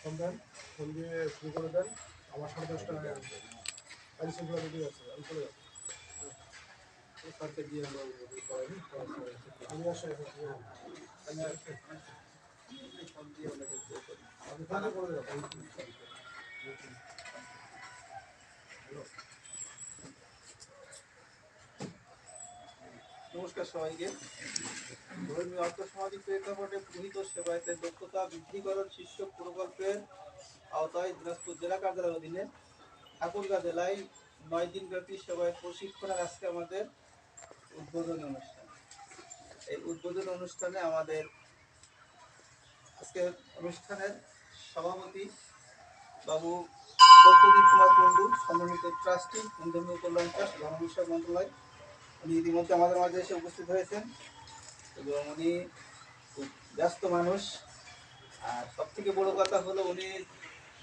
Phone দেন, phone দিয়ে শুরু করে দেন। আমার 10:30টায় আইন শৃঙ্খলা মিটিং আছে, আমি চলে যাবো। স্যারকে দিয়ে আমরা করাইনি, আমি আসে আমি ফোনে করে দেবো। নমস্কার সবাইকে। ধর্মীয় আর্থসামাজিক প্রেক্ষাপটে গৃহীত সেবায়তে দক্ষতা বৃদ্ধিকরণ শীর্ষক প্রকল্পের আওতায় দিনাজপুর জেলা কার্যালয়ের অধীনে ঠাকুরগাঁ জেলায় 9 দিনব্যাপী সেবায়ত প্রশিক্ষণের আজকে আমাদের উদ্বোধনী অনুষ্ঠান। এই উদ্বোধনী অনুষ্ঠানে আমাদের আজকের অনুষ্ঠানের সভাপতি বাবু সত্যজিৎ কুমার কুণ্ডু, সম্মানিত ট্রাস্টি, ধর্মীয় কল্যাণ ট্রাস্ট, ধর্ম বিষয়ক মন্ত্রণালয়। উনি ইতিমধ্যে আমাদের মাঝে এসে উপস্থিত হয়েছেন এবং উনি খুব ব্যস্ত মানুষ। আর সব থেকে বড় কথা হলো উনি